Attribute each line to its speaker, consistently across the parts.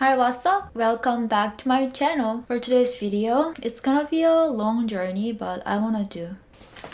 Speaker 1: Hi, what's up? Welcome back to my channel. For today's video, it's gonna be a long journey, but I wanna do.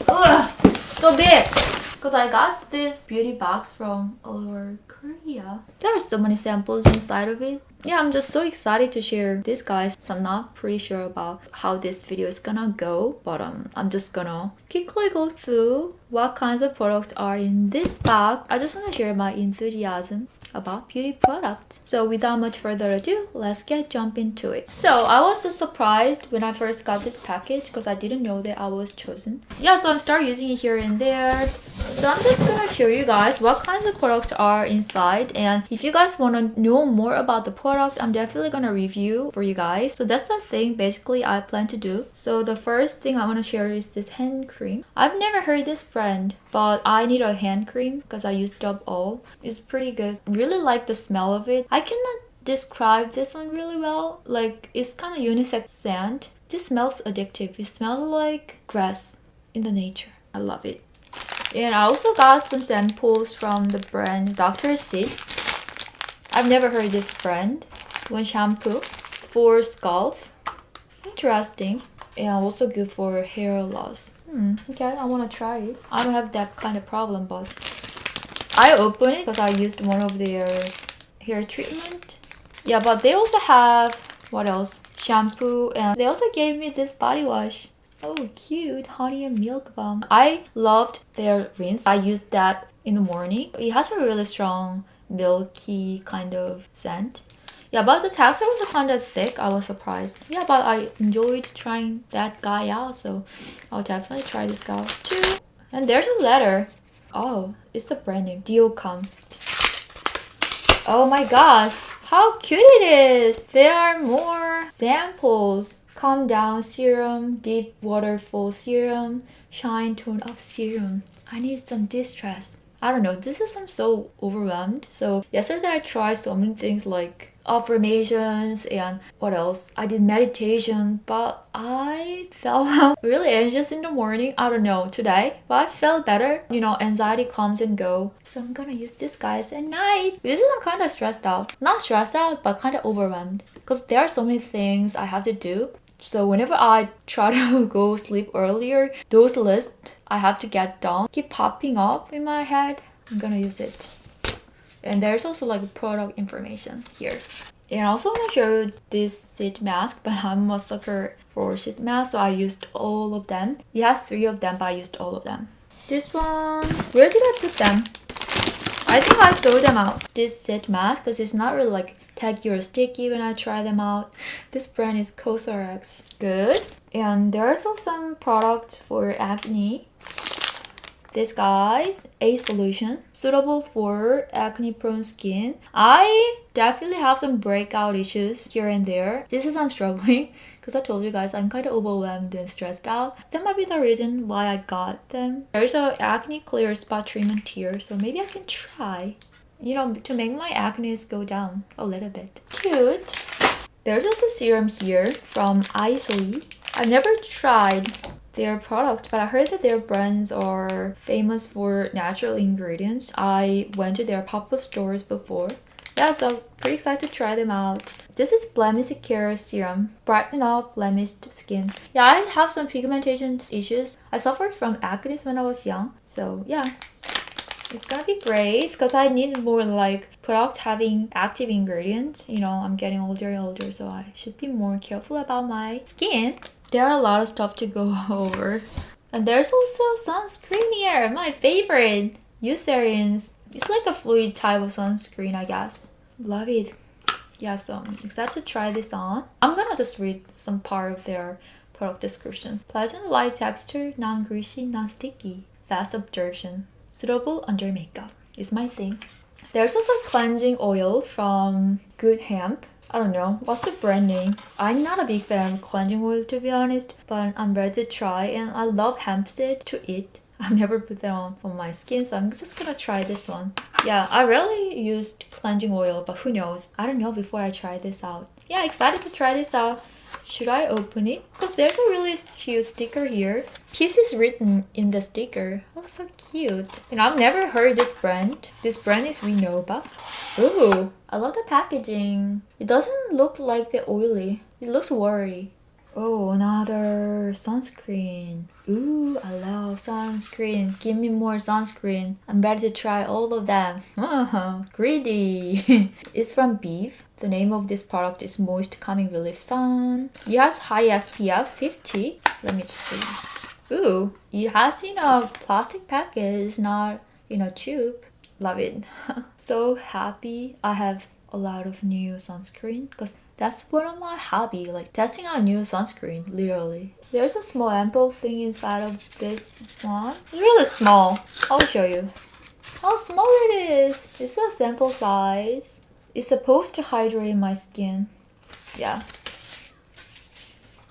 Speaker 1: Ugh, so big! Because I got this beauty box from Allure Korea. There are so many samples inside of it. Yeah, I'm just so excited to share this, guys. So I'm not pretty sure about how this video is gonna go, but I'm just gonna quickly go through what kinds of products are in this box. I just want to share my enthusiasm about beauty products. So without much further ado, let's jump into it. So I was so surprised when I first got this package because I didn't know that I was chosen. Yeah, so I'm starting using it here and there. So I'm just gonna show you guys what kinds of products are inside, and if you guys want to know more about the product, I'm definitely gonna review for you guys. So that's the thing basically I plan to do. So the first thing I want to share is this hand cream. I've never heard this brand, but I need a hand cream because I used up all. It's pretty good. Really like the smell of it. I cannot describe this one really well. Like, it's kind of unisex scent. This smells addictive. It smells like grass in the nature. I love it. And I also got some samples from the brand Dr. Sid. I've never heard this brand. One shampoo for scalp. Interesting. And also good for hair loss. Okay, I want to try it. I don't have that kind of problem, but I opened it because I used one of their hair treatment. Yeah, but they also have, what else? Shampoo, and they also gave me this body wash. Oh, cute. Honey and milk balm. I loved their rinse. I used that in the morning. It has a really strong milky kind of scent. Yeah, but the texture was kind of thick. I was surprised. Yeah, but I enjoyed trying that guy out, so I'll definitely try this guy out too. And there's a letter. Oh, it's the brand name. Diocom. Oh my gosh, how cute it is! There are more samples. Calm Down Serum, Deep Waterfall Serum, Shine Tone Up Serum. I need some distress. I don't know, I'm so overwhelmed. So yesterday I tried so many things like affirmations and what else? I did meditation, but I felt really anxious in the morning. I don't know, today, but I felt better. You know, anxiety comes and go. So I'm gonna use this, guys, at night. I'm kind of stressed out. Not stressed out, but kind of overwhelmed. Because there are so many things I have to do. So whenever I try to go sleep earlier, those lists I have to get done keep popping up in my head. I'm gonna use it. And there's also like product information here. And I also want to show you this sheet mask, but I'm a sucker for sheet masks, so I used all of them. It has 3 of them, but I used all of them. This one, where did I put them? I think I threw them out. This sheet mask, because it's not really like tacky or sticky when I try them out. This brand is COSRX. Good. And there's also some products for acne. This, guys, a solution suitable for acne prone skin. I definitely have some breakout issues here and there. I'm struggling because I told you guys I'm kind of overwhelmed and stressed out. That might be the reason why I got them. There's a acne clear spot treatment here, so maybe I can try, you know, to make my acne go down a little bit. Cute. There's also serum here from Isoe. I've never tried their product, but I heard that their brands are famous for natural ingredients. I went to their pop-up stores before. Yeah, so pretty excited to try them out. This is Blemish Care Serum. Brighten up blemished skin. Yeah, I have some pigmentation issues. I suffered from acne when I was young. So yeah, it's gonna be great because I need more like product having active ingredients. You know, I'm getting older and older, so I should be more careful about my skin. There are a lot of stuff to go over. And there's also sunscreen here, my favorite. Eucerin's. It's like a fluid type of sunscreen, I guess. Love it. Yeah, so I'm excited to try this on. I'm gonna just read some part of their product description. Pleasant light texture, non-greasy, non-sticky. Fast absorption. Suitable under makeup is my thing. There's also cleansing oil from Good Hemp. I don't know, what's the brand name? I'm not a big fan of cleansing oil, to be honest, but I'm ready to try, and I love hemp seed to eat. I've never put that on my skin, so I'm just gonna try this one. Yeah, I rarely used cleansing oil, but who knows? I don't know before I try this out. Yeah, excited to try this out. Should I open it? Because there's a really cute sticker here. Peace is written in the sticker. Oh, so cute. And I've never heard this brand. This brand is Renova. Ooh, I love the packaging. It doesn't look like the oily. It looks watery. Oh, another sunscreen. Ooh, I love sunscreen. Give me more sunscreen. I'm ready to try all of them. Greedy. It's from Beef. The name of this product is Moist Calming Relief Sun. It has high SPF 50. Let me just see. Ooh, it has in a plastic package, not in a tube. Love it. So happy I have a lot of new sunscreen because that's one of my hobby, like testing out new sunscreen, literally. There's a small ample thing inside of this one. It's really small. I'll show you how small it is. It's a sample size. It's supposed to hydrate my skin. Yeah.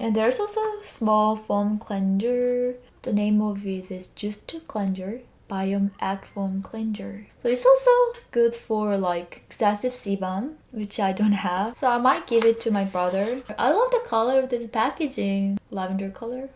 Speaker 1: And there's also a small foam cleanser. The name of it is Just to Cleanser. Biome Egg Foam Cleanser. So it's also good for like excessive sebum, which I don't have. So I might give it to my brother. I love the color of this packaging. Lavender color.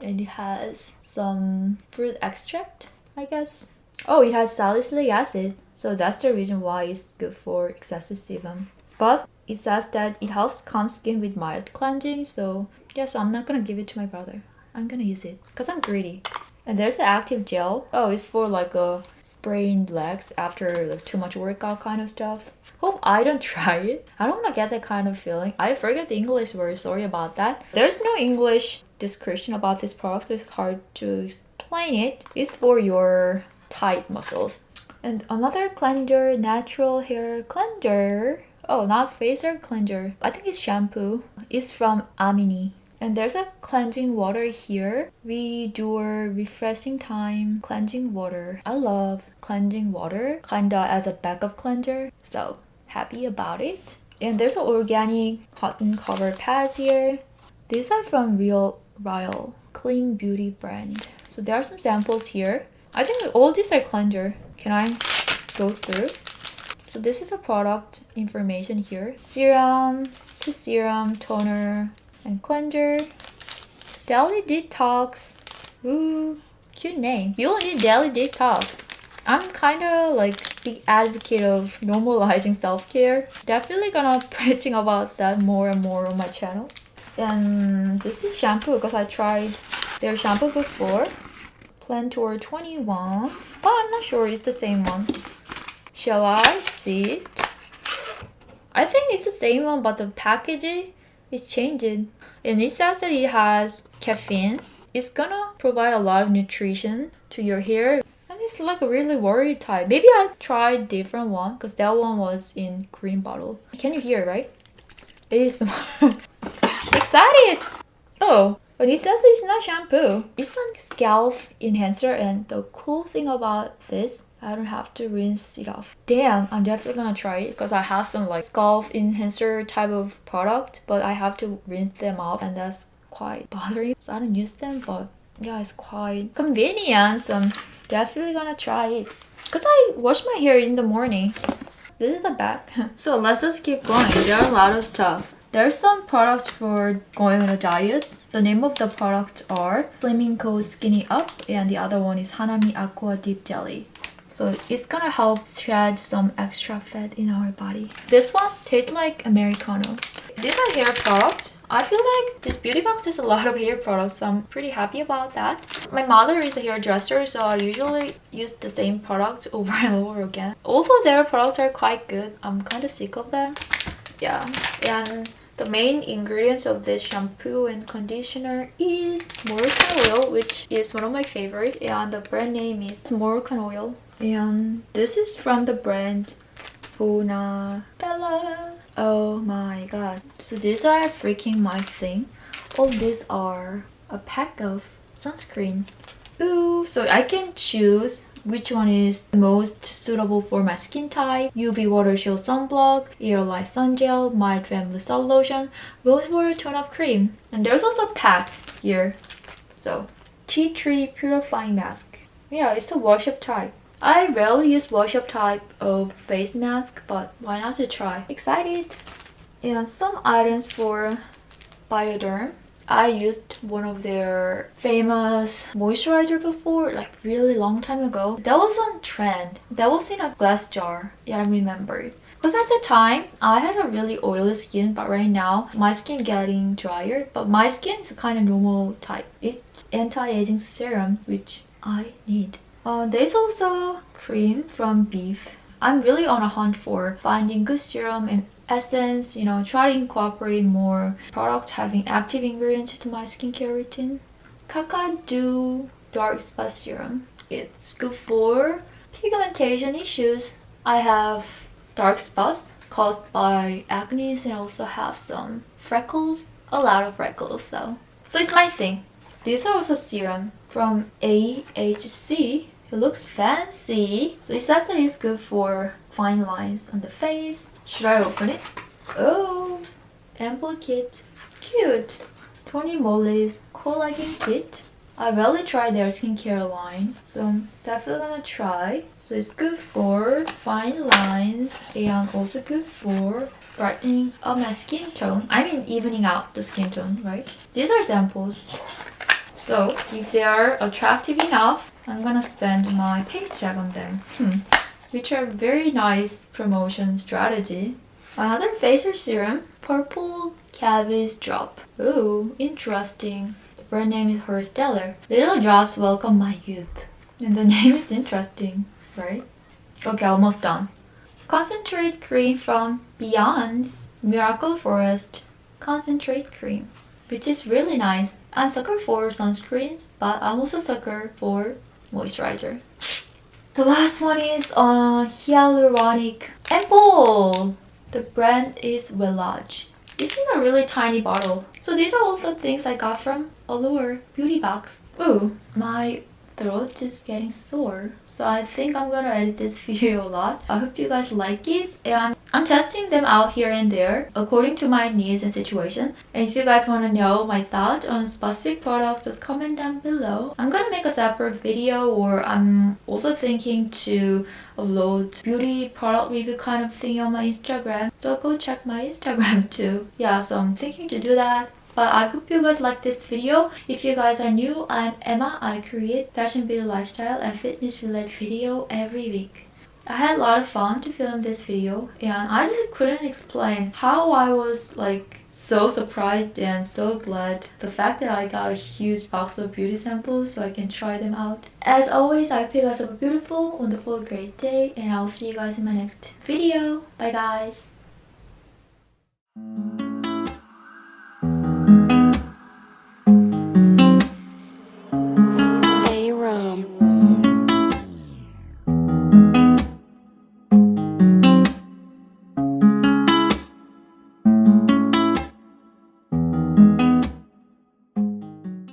Speaker 1: And it has some fruit extract, I guess. Oh, it has salicylic acid. So that's the reason why it's good for excessive sebum. But it says that it helps calm skin with mild cleansing. So yeah, so I'm not gonna give it to my brother. I'm gonna use it because I'm greedy. And there's an active gel. Oh, it's for like a sprained legs after like too much workout kind of stuff. Hope I don't try it. I don't want to get that kind of feeling. I forget the English word. Sorry about that. There's no English description about this product, so it's hard to explain it. It's for your tight muscles. And another cleanser, natural hair cleanser. Oh, not face hair cleanser. I think it's shampoo. It's from Amini. And there's a cleansing water here. We do a refreshing time cleansing water. I love cleansing water, kinda as a backup cleanser. So happy about it. And there's an organic cotton cover pads here. These are from Real Royal Clean Beauty brand. So there are some samples here. I think all these are cleanser. Can I go through? So this is the product information here. Serum to serum, toner, and cleanser. Daily detox. Ooh, cute name. You only need daily detox. I'm kind of like big advocate of normalizing self-care. Definitely gonna preaching about that more and more on my channel. And this is shampoo because I tried their shampoo before. Plantor 21. But I'm not sure it's the same one. Shall I see it? I think it's the same one, but the packaging is changing. And it says that it has caffeine. It's gonna provide a lot of nutrition to your hair. And it's like a really worried type. Maybe I tried different one because that one was in green bottle. Can you hear, right? It is excited! Oh, but it says it's not shampoo. It's a scalp enhancer, and the cool thing about this, I don't have to rinse it off. Damn, I'm definitely gonna try it because I have some like scalp enhancer type of product, but I have to rinse them off and that's quite bothering. So I don't use them, but yeah, it's quite convenient. So I'm definitely gonna try it because I wash my hair in the morning. This is the back. So let's just keep going. There are a lot of stuff. There's some products for going on a diet. The name of the products are Slimming Co Skinny Up, and the other one is Hanami Aqua Deep Jelly. So it's gonna help shed some extra fat in our body. This one tastes like Americano. These are hair products. I feel like this beauty box has a lot of hair products, so I'm pretty happy about that. My mother is a hairdresser, so I usually use the same products over and over again. Although their products are quite good, I'm kind of sick of them. Yeah, and the main ingredients of this shampoo and conditioner is Moroccan oil, which is one of my favorites, and the brand name is Moroccan oil. And this is from the brand Bona Bella. Oh my god. So these are freaking my thing. All these are a pack of sunscreen. Ooh, so I can choose which one is the most suitable for my skin type. UV Water Shield Sunblock, Airlight Sun Gel, Mild Family Sun Lotion, Rose Water Tone Up Cream. And there's also a pack here. So, Tea Tree Purifying Mask. Yeah, it's a wash-up type. I rarely use wash-up type of face mask, but why not to try? Excited! And some items for Bioderm. I used one of their famous moisturizer before, like really long time ago. That was on trend. That was in a glass jar. Yeah, I remember. Because at the time, I had a really oily skin, but right now, my skin getting drier. But my skin is kind of normal type. It's anti-aging serum, which I need. There's also cream from Beef. I'm really on a hunt for finding good serum and essence, you know, try to incorporate more products having active ingredients into my skincare routine. Kakadu Dark Spot Serum. It's good for pigmentation issues. I have dark spots caused by acne and also have some freckles. A lot of freckles though. So it's my thing. These are also serum from AHC. It looks fancy. So it says that it's good for fine lines on the face. Should I open it? Oh, ample kit. Cute. Tony Moly's collagen kit. I rarely tried their skincare line, so I'm definitely gonna try. So it's good for fine lines and also good for brightening up my skin tone. I mean evening out the skin tone, right? These are samples. So if they are attractive enough, I'm gonna spend my paycheck on them. Which are very nice promotion strategy. Another facial serum, Purple Cabbage Drop. Ooh, interesting. The brand name is Her Stellar. Little drops welcome my youth. And the name is interesting, right? Okay, almost done. Concentrate cream from Beyond Miracle Forest Concentrate Cream, which is really nice. I'm a sucker for sunscreens, but I'm also a sucker for moisturizer. The last one is hyaluronic ampoule. The brand is Village. It's in a really tiny bottle. So these are all the things I got from Allure Beauty Box. Ooh, my throat is getting sore. So I think I'm gonna edit this video a lot. I hope you guys like it. And I'm testing them out here and there according to my needs and situation. And if you guys want to know my thoughts on specific products, just comment down below. I'm gonna make a separate video, or I'm also thinking to upload beauty product review kind of thing on my Instagram. So go check my Instagram too. Yeah, so I'm thinking to do that. But I hope you guys like this video. If you guys are new, I'm Emma. I create fashion, beauty, lifestyle, and fitness related video every week. I had a lot of fun to film this video, and I just couldn't explain how I was like so surprised and so glad the fact that I got a huge box of beauty samples so I can try them out. As always, I hope you guys have a beautiful, wonderful, great day, and I'll see you guys in my next video. Bye guys!